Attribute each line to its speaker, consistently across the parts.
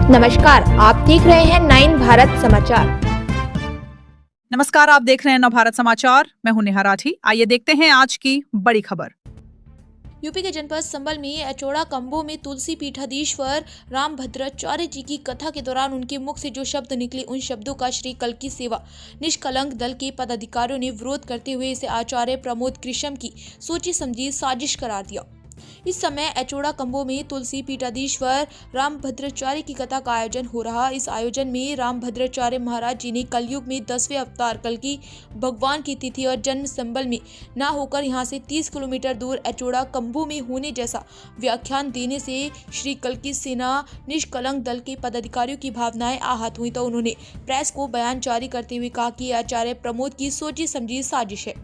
Speaker 1: नमस्कार, आप देख रहे हैं 9 भारत समाचार।
Speaker 2: नमस्कार, आप देख रहे हैं नव भारत समाचार। मैं हूं नेहा राठी। आइए देखते हैं आज की बड़ी खबर।
Speaker 3: यूपी के जनपद संभल में अचौड़ा कंबो में तुलसी पीठाधीश्वर रामभद्राचार्य जी की कथा के दौरान उनके मुख से जो शब्द निकले, उन शब्दों का श्री कल्की सेवा निष्कलंक दल के पदाधिकारियों ने विरोध करते हुए इसे आचार्य प्रमोद कृष्ण की सोची समझी साजिश करार दिया। इस समय अचौड़ा कंबो में तुलसी पीठाधीश्वर रामभद्राचार्य की कथा का आयोजन हो रहा। इस आयोजन में रामभद्राचार्य महाराज जी ने कलयुग में 10वें अवतार कल्की भगवान की तिथि और जन्म संबल में ना होकर यहाँ से 30 किलोमीटर दूर अचौड़ा कंबो में होने जैसा व्याख्यान देने से श्री कल्की सेना निष्कलंक दल के पदाधिकारियों की भावनाएं आहत हुई। तो उन्होंने प्रेस को बयान जारी करते हुए कहा कि आचार्य प्रमोद की सोची समझी साजिश है।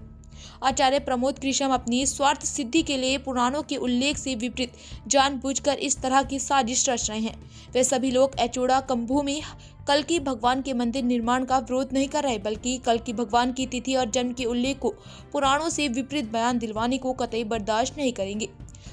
Speaker 3: आचार्य प्रमोद कृष्ण अपनी स्वार्थ सिद्धि के लिए पुराणों के उल्लेख से विपरीत जानबूझकर इस तरह की साजिश रच रहे हैं। वे सभी लोग अचौड़ा कंबो में कल्की भगवान के मंदिर निर्माण का विरोध नहीं कर रहे, बल्कि कल्की भगवान की तिथि और जन्म के उल्लेख को पुराणों से विपरीत बयान दिलवाने को कतई बर्दाश्त नहीं करेंगे।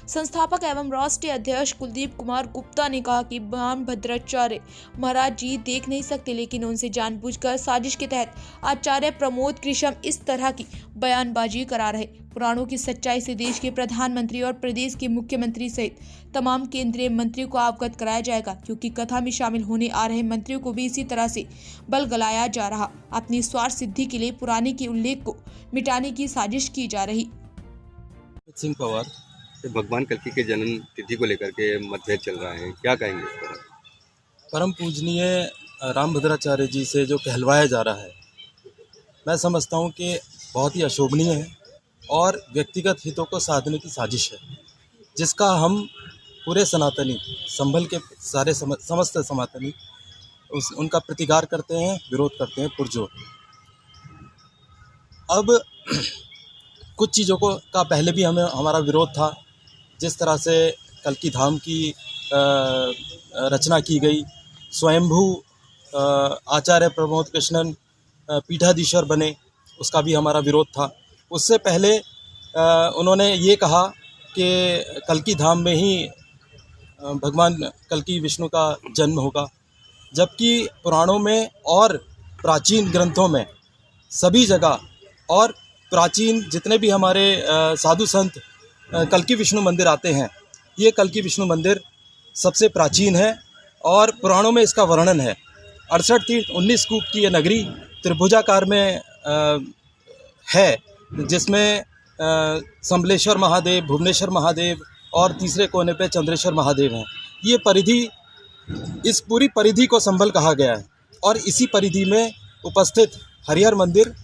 Speaker 3: संस्थापक एवं राष्ट्रीय अध्यक्ष कुलदीप कुमार गुप्ता ने कहा कि रामभद्राचार्य महाराज जी देख नहीं सकते, लेकिन उनसे जानबूझकर साजिश के तहत आचार्य प्रमोद कृष्ण इस तरह की बयानबाजी करा रहे। पुराणों की सच्चाई से देश के प्रधानमंत्री और प्रदेश के मुख्यमंत्री सहित तमाम केंद्रीय मंत्रियों को अवगत कराया जाएगा, क्योंकि कथा में शामिल होने आ रहे मंत्रियों को भी इसी तरह से बलगलाया जा रहा। अपनी स्वार्थ सिद्धि के लिए पुराने के उल्लेख को मिटाने की साजिश की जा रही।
Speaker 4: सिंह पवार, भगवान कल्की के जन्म तिथि को लेकर के मतभेद चल रहा है, क्या कहेंगे इस पर?
Speaker 5: परम पूजनीय रामभद्राचार्य जी से जो कहलवाया जा रहा है, मैं समझता हूँ कि बहुत ही अशोभनीय है और व्यक्तिगत हितों को साधने की साजिश है, जिसका हम पूरे सनातनी संभल के सारे समस्त सनातनी उनका प्रतिकार करते हैं, विरोध करते हैं पुरजोर। अब कुछ चीज़ों का पहले भी हमारा विरोध था। जिस तरह से कल्की धाम की रचना की गई, स्वयंभू आचार्य प्रमोद कृष्णन पीठाधीश्वर बने, उसका भी हमारा विरोध था। उससे पहले उन्होंने ये कहा कि कल्की धाम में ही भगवान कल्की विष्णु का जन्म होगा, जबकि पुराणों में और प्राचीन ग्रंथों में सभी जगह और प्राचीन जितने भी हमारे साधु संत कल्की विष्णु मंदिर आते हैं, ये कल्की विष्णु मंदिर सबसे प्राचीन है और पुराणों में इसका वर्णन है। 68 तीर्थ 19 कूप की ये नगरी त्रिभुजाकार में है, जिसमें संबलेश्वर महादेव, भुवनेश्वर महादेव और तीसरे कोने पे चंद्रेश्वर महादेव हैं। ये परिधि, इस पूरी परिधि को संभल कहा गया है और इसी परिधि में उपस्थित हरिहर मंदिर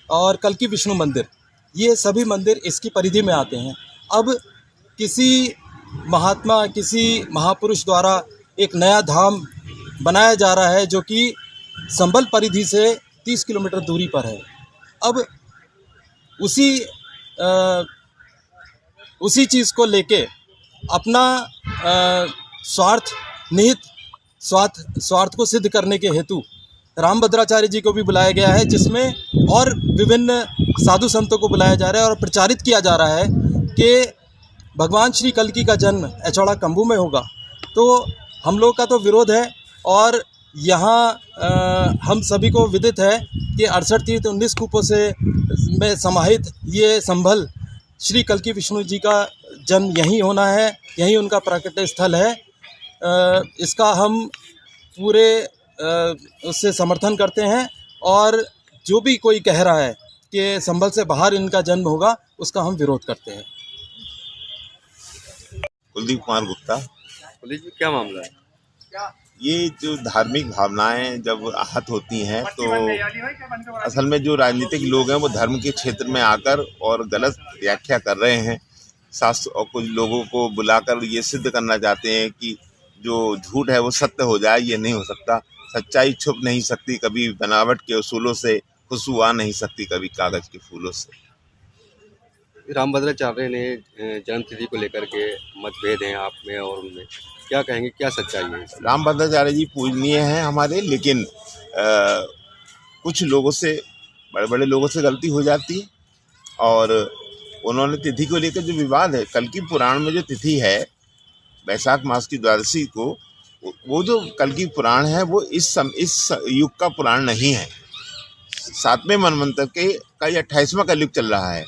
Speaker 5: और कल्की विष्णु मंदिर, ये सभी मंदिर इसकी परिधि में आते हैं। अब किसी महात्मा, किसी महापुरुष द्वारा एक नया धाम बनाया जा रहा है जो कि संभल परिधि से 30 किलोमीटर दूरी पर है। अब उसी चीज़ को लेके अपना स्वार्थ को सिद्ध करने के हेतु रामभद्राचार्य जी को भी बुलाया गया है, जिसमें और विभिन्न साधु संतों को बुलाया जा रहा है और प्रचारित किया जा रहा है कि भगवान श्री कल्की का जन्म अचौड़ा कंबू में होगा। तो हम लोग का तो विरोध है और यहाँ हम सभी को विदित है कि 68 तीर्थ 19 कूपों से में समाहित ये संभल श्री कल्की विष्णु जी का जन्म यहीं होना है, यहीं उनका प्राकट्य स्थल है। इसका हम पूरे उससे समर्थन करते हैं और जो भी कोई कह रहा है कि संभल से बाहर इनका जन्म होगा, उसका हम विरोध करते हैं।
Speaker 6: कुलदीप कुमार गुप्ता।
Speaker 4: पुलिस में क्या मामला है?
Speaker 6: ये जो धार्मिक भावनाएं जब आहत होती हैं, तो असल में जो राजनीतिक लोग हैं वो धर्म के क्षेत्र में आकर और गलत व्याख्या कर रहे हैं शास्त्र, और कुछ लोगों को बुलाकर ये सिद्ध करना चाहते हैं कि जो झूठ है वो सत्य हो जाए। ये नहीं हो सकता। सच्चाई छुप नहीं सकती कभी, बनावट के उसूलों से खुशबू आ नहीं सकती कभी कागज के फूलों से।
Speaker 4: रामभद्राचार्य ने जन्म तिथि को लेकर के मतभेद हैं आप में और उनमें, क्या कहेंगे, क्या सच्चाई है?
Speaker 6: रामभद्राचार्य जी पूजनीय हैं हमारे, लेकिन कुछ लोगों से, बड़े बड़े लोगों से गलती हो जाती है और उन्होंने तिथि को लेकर जो विवाद है, कल की पुराण में जो तिथि है वैशाख मास की द्वादशी को, वो जो कल्कि पुराण है वो इस युग का पुराण नहीं है। 7वें मनवंतर का ये 28वां कलयुग चल रहा है।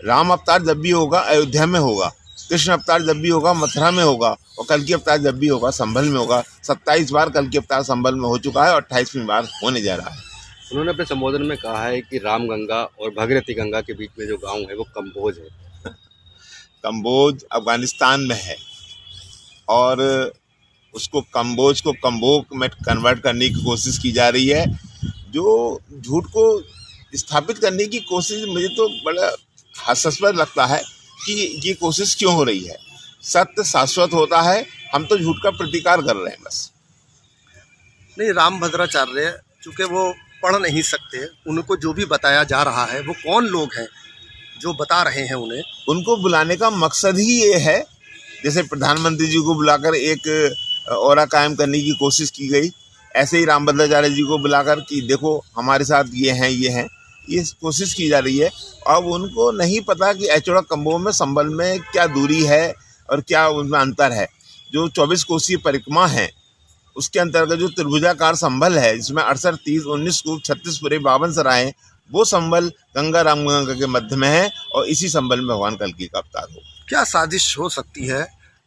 Speaker 6: राम अवतार जब भी होगा अयोध्या में होगा, कृष्ण अवतार जब भी होगा मथुरा में होगा, और कल्कि अवतार जब भी होगा संभल में होगा। 27 बार कल्कि अवतार संभल में हो चुका है और 28वीं बार होने जा रहा है।
Speaker 4: उन्होंने अपने संबोधन में कहा है कि रामगंगा और भागीरथी गंगा के बीच में जो गांव है वो कम्बोज है।
Speaker 6: कम्बोज अफगानिस्तान में है और उसको कम्बोज को कम्बोक में कन्वर्ट करने की कोशिश की जा रही है। जो झूठ को स्थापित करने की कोशिश मुझे तो बड़ा हास्यास्पद लगता है कि ये कोशिश क्यों हो रही है। सत्य शाश्वत होता है, हम तो झूठ का प्रतिकार कर रहे हैं बस।
Speaker 7: नहीं, रामभद्राचार्य चूँकि वो पढ़ नहीं सकते, उनको जो भी बताया जा रहा है वो कौन लोग हैं जो बता रहे हैं उन्हें?
Speaker 6: उनको बुलाने का मकसद ही ये है, जैसे प्रधानमंत्री जी को बुलाकर एक औरा कायम करने की कोशिश की गई, ऐसे ही रामभद्राचार्य जी को बुलाकर कि देखो हमारे साथ ये हैं, ये कोशिश की जा रही है। अब उनको नहीं पता कि एचोड़ा कम्बो में संभल में क्या दूरी है और क्या उनमें अंतर है। जो 24 कोसीय परिक्रमा है उसके अंतर्गत जो त्रिभुजाकार संभल है, जिसमें 68, 30, 19 कूप, 36 पुरे, 52 सराय, वो संभल गंगा रामगंगा के मध्य में है और इसी संभल में भगवान कल्कि का अवतार हो।
Speaker 7: क्या साजिश हो सकती है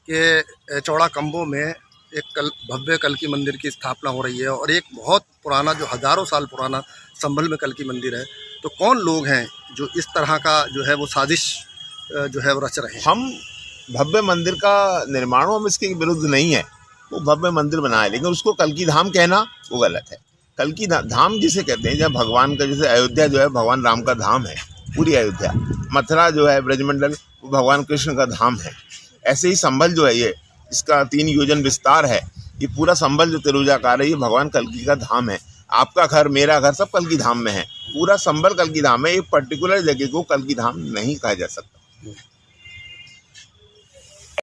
Speaker 7: कि चौड़ा कम्बो में एक भव्य कल्कि मंदिर की स्थापना हो रही है और एक बहुत पुराना जो हजारों साल पुराना संभल में कल्कि मंदिर है, तो कौन लोग हैं जो इस तरह का जो है वो साजिश जो है वो रच रहे हैं?
Speaker 6: हम भव्य मंदिर का निर्माण हम इसके विरुद्ध नहीं है, वो भव्य मंदिर बनाए, लेकिन उसको कल्कि धाम कहना वो गलत है। कल्कि धाम जिसे कहते हैं, जब भगवान का, जैसे अयोध्या जो है भगवान राम का धाम है, पूरी अयोध्या, मथुरा जो है ब्रजमंडल वो भगवान कृष्ण का धाम है। ऐसे ही संभल जो है ये, इसका 3 योजन विस्तार है, ये पूरा संभल जो त्रिभुजाकार है ये भगवान कल्कि का धाम है। आपका घर, मेरा घर, सब कल्कि धाम में है। पूरा संभल कल्कि धाम है, एक पर्टिकुलर जगह को कल्कि धाम नहीं कहा जा सकता।